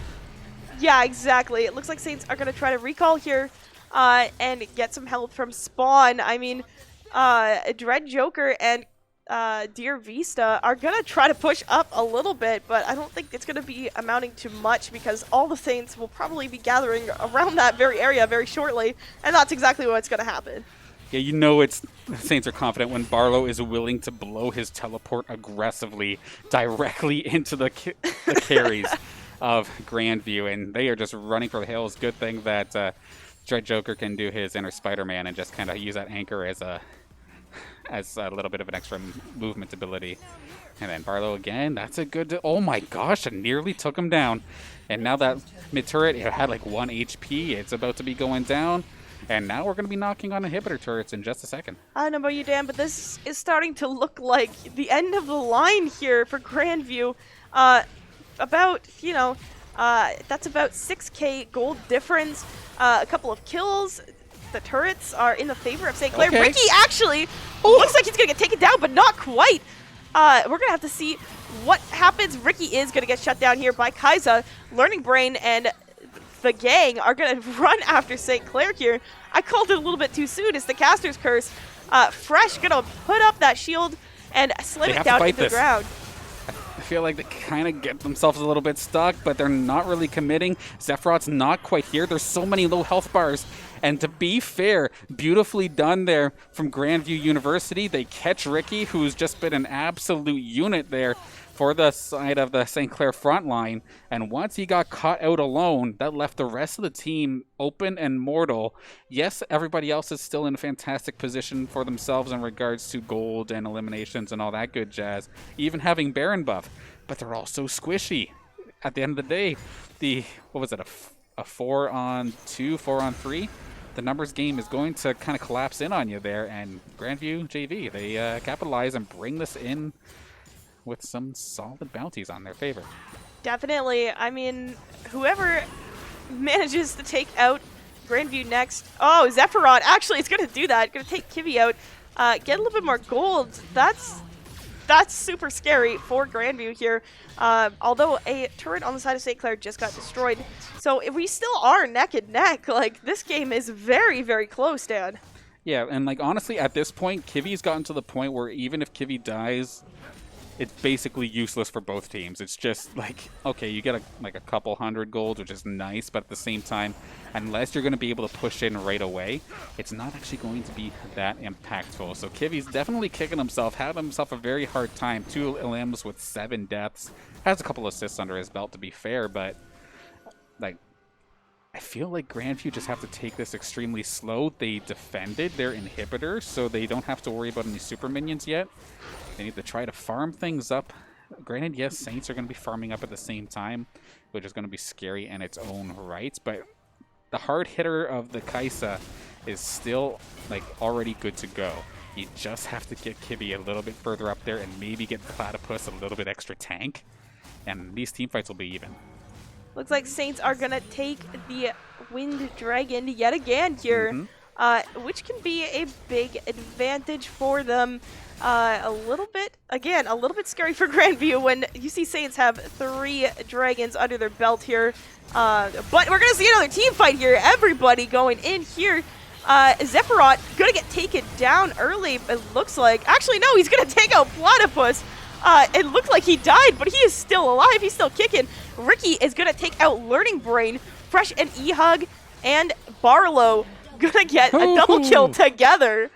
Yeah, exactly. It looks like Saints are going to try to recall here and get some help from Spawn. I mean, Dread Joker and Deer Vista are going to try to push up a little bit, but I don't think it's going to be amounting to much because all the Saints will probably be gathering around that very area very shortly, and that's exactly what's going to happen. Yeah, you know the Saints are confident when Barlow is willing to blow his teleport aggressively directly into the carries of Grandview, and they are just running for the hills. Good thing that Dread Joker can do his inner Spider-Man and just kind of use that anchor as a little bit of an extra movement ability. And then Barlow again, that's a good... Oh my gosh, it nearly took him down. And now that mid-turret, it had like 1 HP. It's about to be going down. And now we're going to be knocking on inhibitor turrets in just a second. I don't know about you, Dan, but this is starting to look like the end of the line here for Grandview. About, that's about 6k gold difference, a couple of kills. The turrets are in the favor of St. Clair. Okay. Ricky actually looks like he's going to get taken down, but not quite. We're going to have to see what happens. Ricky is going to get shut down here by Kaiza. Learning Brain and the gang are going to run after St. Clair here. I called it a little bit too soon. It's the Caster's Curse. Fresh going to put up that shield and slam it down into the ground. I feel like they kind of get themselves a little bit stuck, but they're not really committing. Zephyrot's not quite here. There's so many low health bars. And to be fair, beautifully done there from Grandview University. They catch Ricky, who's just been an absolute unit there for the side of the St. Clair front line. And once he got caught out alone, that left the rest of the team open and mortal. Yes, everybody else is still in a fantastic position for themselves in regards to gold and eliminations and all that good jazz, even having Baron buff. But they're also squishy. At the end of the day, what was it, a 4-on-2, 4-on-3? The numbers game is going to kind of collapse in on you there, and Grandview JV, they capitalize and bring this in with some solid bounties on their favor. Definitely. I mean, whoever manages to take out Grandview next. Oh, Zephyrod actually is going to do that. Going to take Kibby out. Get a little bit more gold. That's super scary for Grandview here. Although a turret on the side of St. Clair just got destroyed. So we still are neck and neck. Like, this game is very, very close, Dan. Yeah, and like honestly, at this point, Kivi's gotten to the point where even if Kivy dies, it's basically useless for both teams. It's just like, okay, you get a couple hundred gold, which is nice, but at the same time, unless you're going to be able to push in right away, it's not actually going to be that impactful. So Kivi's definitely kicking himself, having himself a very hard time. 2 LMs with 7 deaths. Has a couple assists under his belt, to be fair, but like, I feel like Grandview just have to take this extremely slow. They defended their inhibitor, so they don't have to worry about any super minions yet. They need to try to farm things up. Granted, yes, Saints are going to be farming up at the same time, which is going to be scary in its own right, but the hard hitter of the Kaisa is still like already good to go. You just have to get Kibby a little bit further up there and maybe get Platypus a little bit extra tank, and these team fights will be even. Looks like Saints are going to take the Wind Dragon yet again here. which can be a big advantage for them. A little bit scary for Grandview when you see Saints have 3 dragons under their belt here. But we're going to see another team fight here. Everybody going in here. Zephyros going to get taken down early, it looks like. Actually, no, he's going to take out Platypus. It looked like he died, but he is still alive. He's still kicking. Ricky is going to take out Learning Brain. Fresh and E-Hug and Barlow going to get a double kill together.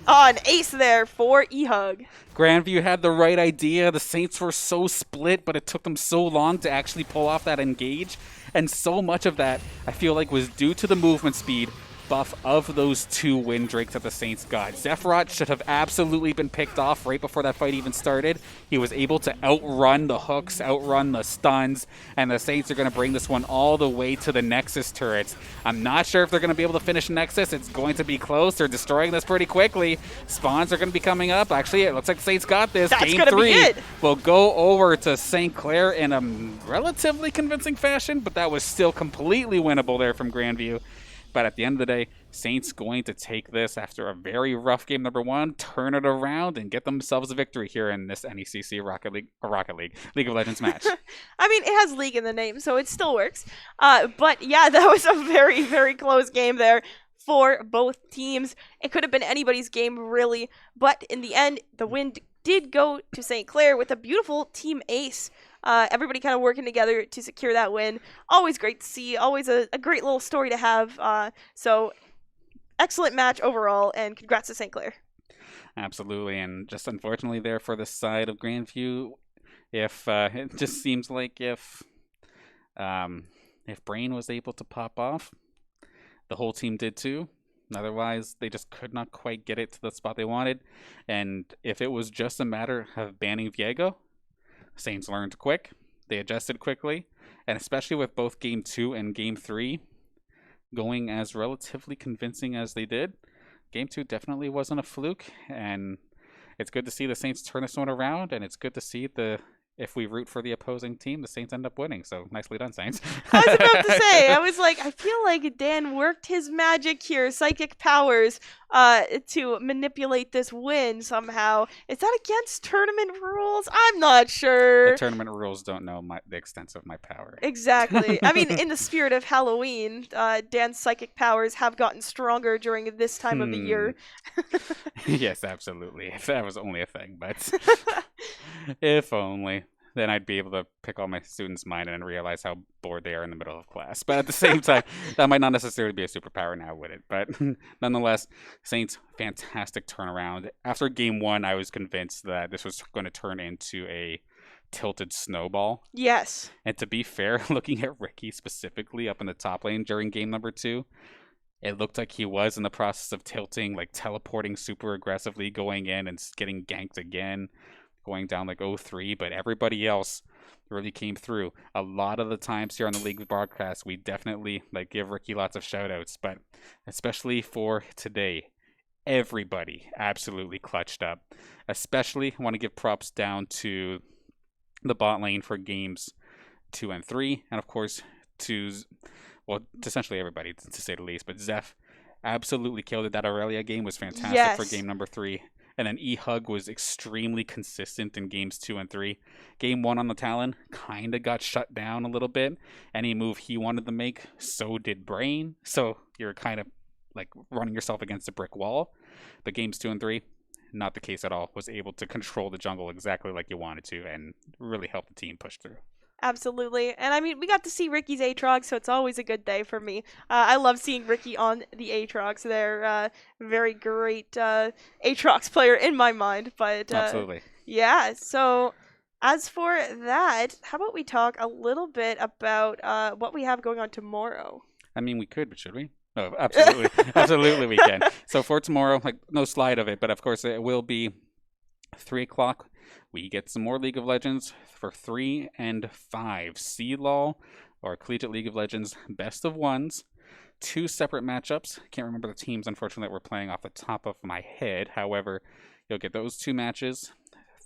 An ace there for E-Hug. Grandview had the right idea. The Saints were so split, but it took them so long to actually pull off that engage. And so much of that, I feel like, was due to the movement speed buff of those 2 Windrakes that the Saints got. Zephyros should have absolutely been picked off right before that fight even started. He was able to outrun the hooks, outrun the stuns, and the Saints are going to bring this one all the way to the Nexus turrets. I'm not sure if they're going to be able to finish Nexus. It's going to be close. They're destroying this pretty quickly. Spawns are going to be coming up. Actually, it looks like the Saints got this. That's Game 3 will go over to St. Clair in a relatively convincing fashion, but that was still completely winnable there from Grandview. But at the end of the day, Saints going to take this after a very rough game number 1, turn it around, and get themselves a victory here in this NECC League of Legends match. I mean, it has League in the name, so it still works. But yeah, that was a very, very close game there for both teams. It could have been anybody's game, really. But in the end, the win did go to St. Clair with a beautiful team ace. Everybody kind of working together to secure that win. Always great to see. Always a great little story to have. So excellent match overall, and congrats to St. Clair. Absolutely, and just unfortunately there for the side of Grandview, if it just seems like if Brain was able to pop off, the whole team did too. Otherwise, they just could not quite get it to the spot they wanted. And if it was just a matter of banning Viego, Saints learned quick. They adjusted quickly. And especially with both Game 2 and Game 3 going as relatively convincing as they did, Game 2 definitely wasn't a fluke. And it's good to see the Saints turn this one around. And it's good to see if we root for the opposing team, the Saints end up winning. So nicely done, Saints. I was about to say, I feel like Dan worked his magic here, psychic powers, to manipulate this win somehow. Is that against tournament rules? I'm not sure. The tournament rules don't know the extent of my power. Exactly. I mean, in the spirit of Halloween, Dan's psychic powers have gotten stronger during this time of the year. Yes, absolutely. If that was only a thing, but if only. Then I'd be able to pick all my students' mind and realize how bored they are in the middle of class. But at the same time, that might not necessarily be a superpower now, would it? But nonetheless, Saints, fantastic turnaround. After Game 1, I was convinced that this was going to turn into a tilted snowball. Yes. And to be fair, looking at Ricky specifically up in the top lane during Game number 2, it looked like he was in the process of tilting, like teleporting super aggressively, going in and getting ganked again, going down like 0-3, but everybody else really came through. A lot of the times here on the League broadcast, we definitely give Ricky lots of shout outs, but especially for today, everybody absolutely clutched up. Especially, I want to give props down to the bot lane for games 2 and 3, and of course to essentially everybody, to say the least, but Zeph absolutely killed it. That Aurelia game was fantastic for game number 3. And then E-Hug was extremely consistent in games 2 and 3. Game 1 on the Talon kind of got shut down a little bit. Any move he wanted to make, so did Brain. So you're kind of running yourself against a brick wall. But games 2 and 3, not the case at all. Was able to control the jungle exactly like you wanted to and really help the team push through. Absolutely. And I mean, we got to see Ricky's Aatrox, so it's always a good day for me. I love seeing Ricky on the Aatrox. They're very great Aatrox player in my mind. But absolutely. Yeah, so as for that, how about we talk a little bit about what we have going on tomorrow? I mean, we could, but should we? No, absolutely. Absolutely we can. So for tomorrow, no slide of it, but of course it will be 3 o'clock. We get some more League of Legends for 3 and 5. CLOL, or Collegiate League of Legends Best of Ones. 2 separate matchups. Can't remember the teams, unfortunately, that we're playing off the top of my head. However, you'll get those 2 matches,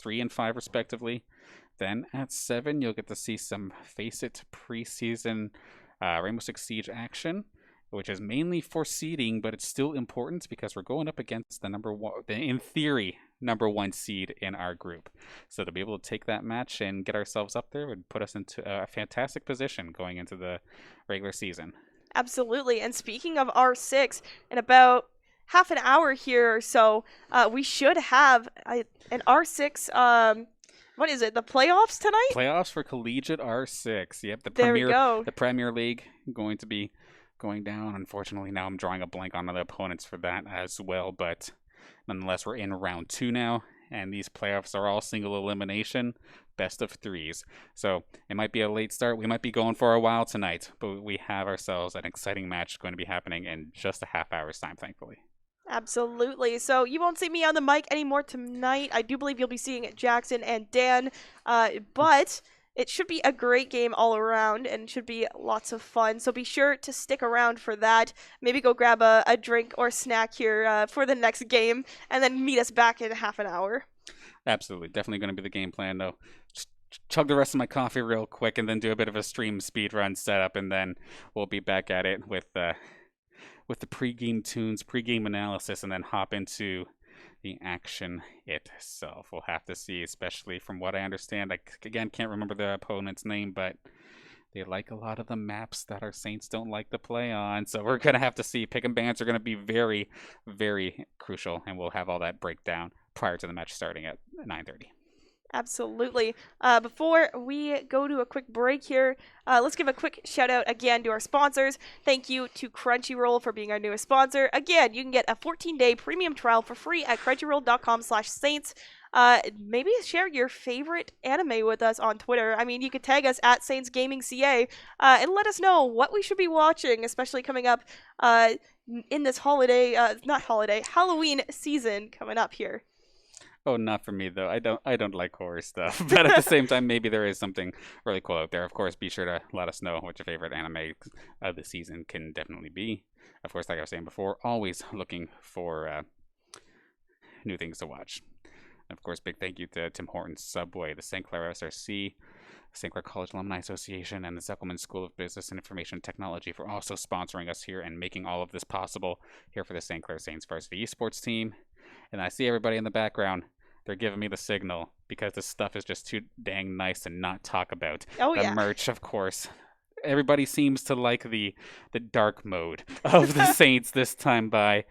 3 and 5 respectively. Then at 7, you'll get to see some Face It preseason Rainbow Six Siege action. which is mainly for seeding, but it's still important because we're going up against the number one, in theory, number one seed in our group. So to be able to take that match and get ourselves up there would put us into a fantastic position going into the regular season. Absolutely. And speaking of R6, in about half an hour here or so, we should have an R6. What is it? The playoffs tonight? Playoffs for Collegiate R6. Yep, There we go. The Premier League going to be going down. Unfortunately, now I'm drawing a blank on the opponents for that as well. But nonetheless, we're in round 2 now, and these playoffs are all single elimination, best of 3s. So it might be a late start. We might be going for a while tonight, but we have ourselves an exciting match going to be happening in just a half hour's time, thankfully. Absolutely. So you won't see me on the mic anymore tonight. I do believe you'll be seeing Jackson and Dan, but it should be a great game all around and should be lots of fun. So be sure to stick around for that. Maybe go grab a drink or snack here for the next game and then meet us back in half an hour. Absolutely. Definitely going to be the game plan, though. Just chug the rest of my coffee real quick and then do a bit of a stream speed run setup, and then we'll be back at it with the pregame tunes, pregame analysis, and then hop into the action itself. We'll have to see, especially from what I understand. I, again, can't remember the opponent's name, but they like a lot of the maps that our Saints don't like to play on. So we're going to have to see. Pick and bans are going to be very, very crucial, and we'll have all that breakdown prior to the match starting at 9:30. Absolutely. Before we go to a quick break here, let's give a quick shout out again to our sponsors. Thank you to Crunchyroll for being our newest sponsor. Again, you can get a 14-day premium trial for free at crunchyroll.com/saints. Maybe share your favorite anime with us on Twitter. I mean, you could tag us at Saints Gaming CA and let us know what we should be watching, especially coming up in this Halloween season coming up here. Oh, not for me though. I don't like horror stuff. But at the same time, maybe there is something really cool out there. Of course, be sure to let us know what your favorite anime of the season can definitely be. Of course, like I was saying before, always looking for new things to watch. And of course, big thank you to Tim Hortons Subway, the St. Clair SRC, St. Clair College Alumni Association, and the Zuckelman School of Business and Information Technology for also sponsoring us here and making all of this possible here for the St. Clair Saints varsity esports team. And I see everybody in the background. They're giving me the signal because this stuff is just too dang nice to not talk about. Oh, the yeah. merch, of course. Everybody seems to like the dark mode of the Saints this time by.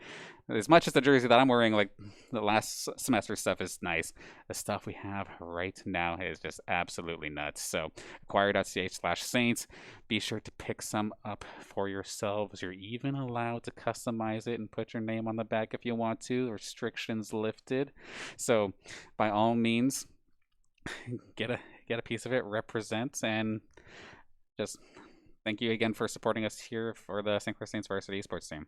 As much as the jersey that I'm wearing, like the last semester stuff, is nice, the stuff we have right now is just absolutely nuts. So, acquire.ch/Saints. Be sure to pick some up for yourselves. You're even allowed to customize it and put your name on the back if you want to. Restrictions lifted. So, by all means, get a piece of it, represent, and just thank you again for supporting us here for the St. Clair Saints varsity esports team.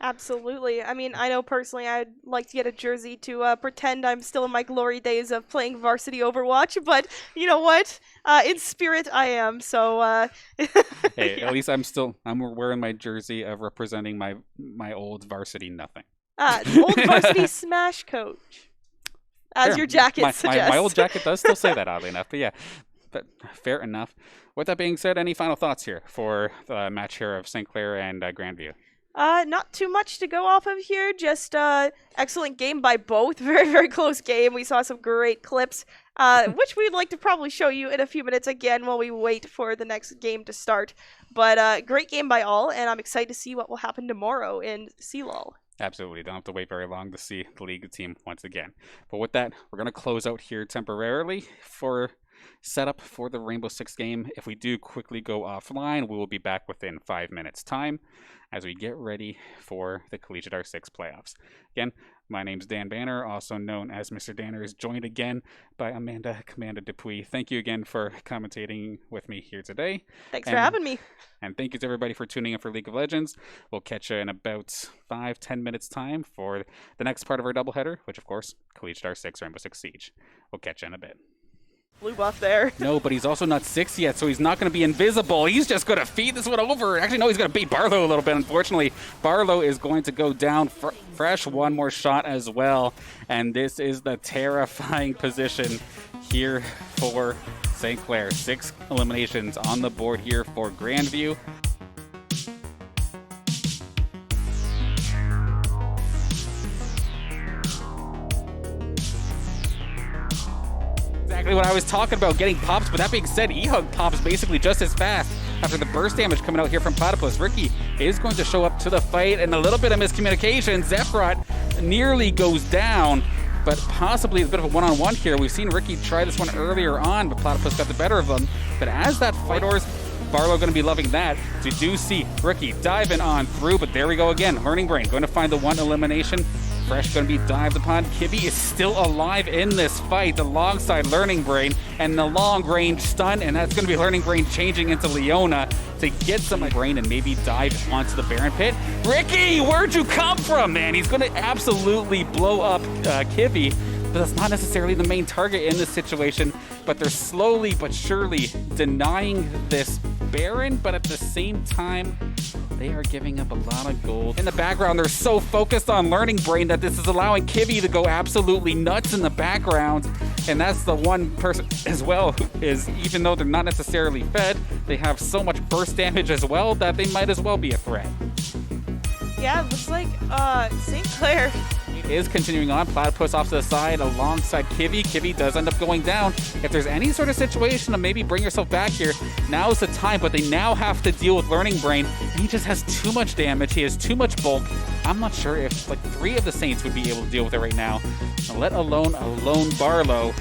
Absolutely. I mean, I know personally I'd like to get a jersey to pretend I'm still in my glory days of playing varsity Overwatch, but you know what? In spirit, I am. So, hey, yeah. At least I'm wearing my jersey of representing my old varsity nothing. Old varsity Smash coach, as Fair. your jacket suggests. My old jacket does still say that, oddly enough, but yeah. But fair enough. With that being said, any final thoughts here for the match here of St. Clair and Grandview? Not too much to go off of here. Just excellent game by both. Very, very close game. We saw some great clips, which we'd like to probably show you in a few minutes again while we wait for the next game to start. But great game by all, and I'm excited to see what will happen tomorrow in CLOL. Absolutely. Don't have to wait very long to see the league team once again. But with that, we're going to close out here temporarily for setup for the Rainbow Six game. If we do quickly go offline, we will be back within 5 minutes time as we get ready for the Collegiate R6 playoffs. Again, my name's Dan Banner, also known as Mr. Danner, is joined again by Amanda Dupuy. Thank you again for commentating with me here today. Thanks for having me. And thank you to everybody for tuning in for League of Legends. We'll catch you in about 5-10 minutes time for the next part of our doubleheader, which of course, Collegiate R6 Rainbow Six Siege. We'll catch you in a bit. Blue buff there. No, but he's also not 6 yet, so he's not going to be invisible. He's just going to feed this one over. Actually, no, he's going to beat Barlow a little bit. Unfortunately, Barlow is going to go down fresh. One more shot as well. And this is the terrifying position here for St. Clair. 6 eliminations on the board here for Grandview. exactly what I was talking about, getting pops. But that being said, E-Hug pops basically just as fast after the burst damage coming out here from Platypus. Ricky is going to show up to the fight, and a little bit of miscommunication. Zephyrat nearly goes down, but possibly a bit of a one-on-one here. We've seen Ricky try this one earlier on, but Platypus got the better of them. But as that fight doors, Barlow going to be loving that. So you do see Ricky diving on through, but there we go again. Learning Brain going to find the one elimination. Fresh going to be dived upon. Kibby is still alive in this fight alongside Learning Brain and the long range stun, and that's going to be Learning Brain changing into Leona to get some brain and maybe dive onto the Baron Pit. Ricky, where'd you come from, man? He's going to absolutely blow up Kibby, but that's not necessarily the main target in this situation. But they're slowly but surely denying this Baron, but at the same time, they are giving up a lot of gold. In the background, they're so focused on Learning Brain that this is allowing Kibby to go absolutely nuts in the background. And that's the one person as well who is, even though they're not necessarily fed, they have so much burst damage as well that they might as well be a threat. Yeah, it looks like St. Clair is continuing on. Platypus off to the side alongside Kibby. Kibby does end up going down. If there's any sort of situation to maybe bring yourself back here, now's the time, but they now have to deal with Learning Brain. And he just has too much damage. He has too much bulk. I'm not sure if like 3 of the Saints would be able to deal with it right now, let alone Barlow.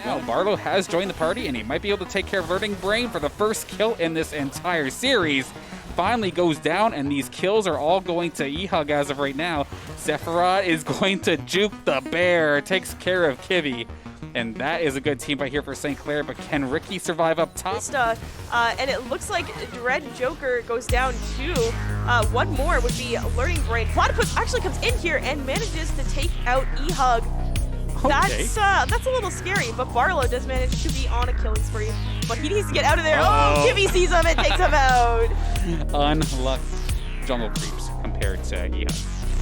Now, Barlow has joined the party, and he might be able to take care of Learning Brain for the first kill in this entire series. Finally goes down, and these kills are all going to E-Hug as of right now. Zephyrat is going to juke the bear, takes care of Kibby. And that is a good team fight here for St. Clair, but can Ricky survive up top? And it looks like Dread Joker goes down too. One more would be Learning Brain. Platypus actually comes in here and manages to take out E-Hug. Okay. That's a little scary, but Barlow does manage to be on a killing spree. But he needs to get out of there. Uh-oh. Oh, Kibby sees him and takes him out. Unlucky jungle creeps compared to E-Hug.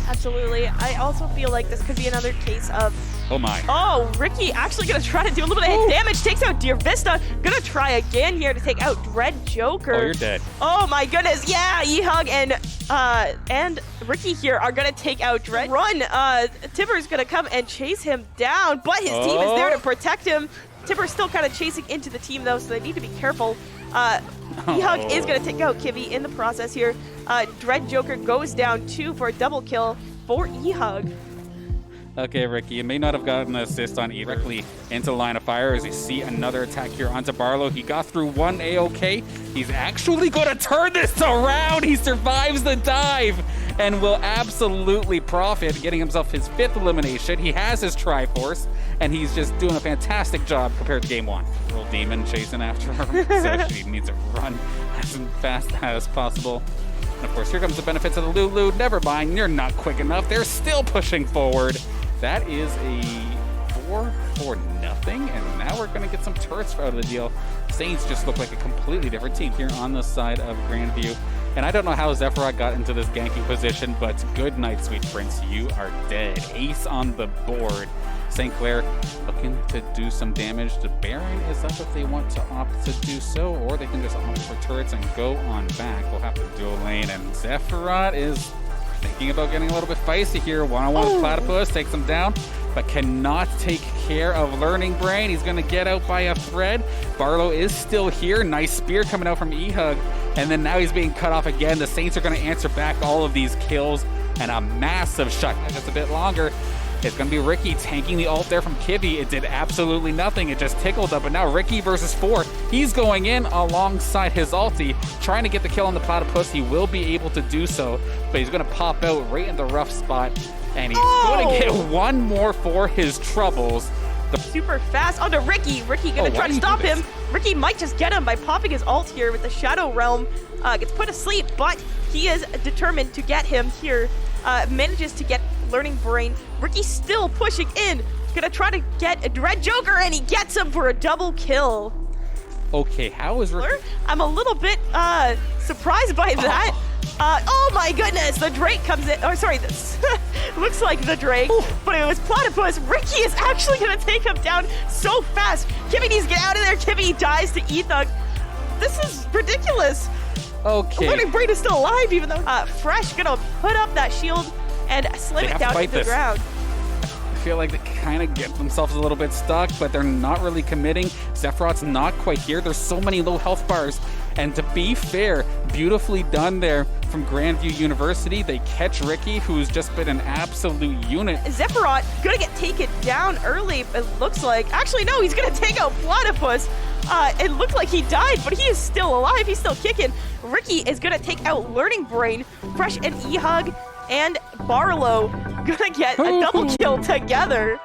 Absolutely. I also feel like this could be another case of... Oh my. Oh, Ricky actually going to try to do a little bit of damage. Takes out Dear Vista. Going to try again here to take out Dread Joker. Oh, you're dead. Oh my goodness. Yeah, E-Hug and Ricky here are going to take out Dread. Run. Tipper's going to come and chase him down, but his team is there to protect him. Tipper's still kind of chasing into the team, though, so they need to be careful. E-Hug is going to take out Kibby in the process here. Dread Joker goes down 2 for a double kill for E-Hug. Okay, Ricky, you may not have gotten an assist on either. Directly into the line of fire as you see another attack here onto Barlow. He got through one A-OK. He's actually going to turn this around. He survives the dive and will absolutely profit, getting himself his 5th elimination. He has his Triforce, and he's just doing a fantastic job compared to game 1. Little demon chasing after her, so she needs to run as fast as possible. And of course, here comes the benefits of the Lulu. Never mind, you're not quick enough. They're still pushing forward. That is a 4-0, and now we're going to get some turrets out of the deal. Saints just look like a completely different team here on the side of Grandview. And I don't know how Zephyrat got into this ganking position, but good night, sweet prince. You are dead. Ace on the board. St. Clair looking to do some damage to Baron is up if they want to opt to do so, or they can just opt for turrets and go on back. We'll have to dual lane, and Zephyrat is thinking about getting a little bit feisty here. One-on-one with Platypus, takes him down, but cannot take care of Learning Brain. He's going to get out by a thread. Barlow is still here. Nice spear coming out from E-Hug, and then now he's being cut off again. The Saints are going to answer back all of these kills, and a massive shot. Just a bit longer. It's going to be Ricky tanking the ult there from Kibby. It did absolutely nothing. It just tickled up. But now Ricky versus 4. He's going in alongside his ulti, trying to get the kill on the Platypus. He will be able to do so, but he's going to pop out right in the rough spot. And he's going to get one more for his troubles. Super fast onto Ricky. Ricky going to try to stop him. Ricky might just get him by popping his ult here with the Shadow Realm. Gets put asleep, but he is determined to get him here. Manages to get Learning Brain. Ricky's still pushing in. Gonna try to get a Dread Joker, and he gets him for a double kill. Okay, how is Ricky? I'm a little bit surprised by that. Oh my goodness, the Drake comes in. Oh, sorry, this looks like the Drake, but it was Platypus. Ricky is actually gonna take him down so fast. Kibby needs to get out of there. Kibby dies to E-Thug. This is ridiculous. Okay. Learning Brain is still alive, even though Fresh gonna put up that shield and slam it down to the ground. feel like they kind of get themselves a little bit stuck, but they're not really committing. Sephiroth's not quite here. There's so many low health bars. And to be fair, beautifully done there from Grandview University. They catch Ricky, who's just been an absolute unit. Sephiroth gonna get taken down early, it looks like. Actually, no, he's gonna take out Platypus. It looked like he died, but he is still alive. He's still kicking. Ricky is gonna take out Learning Brain. Fresh and E-Hug and Barlow gonna get a double kill together.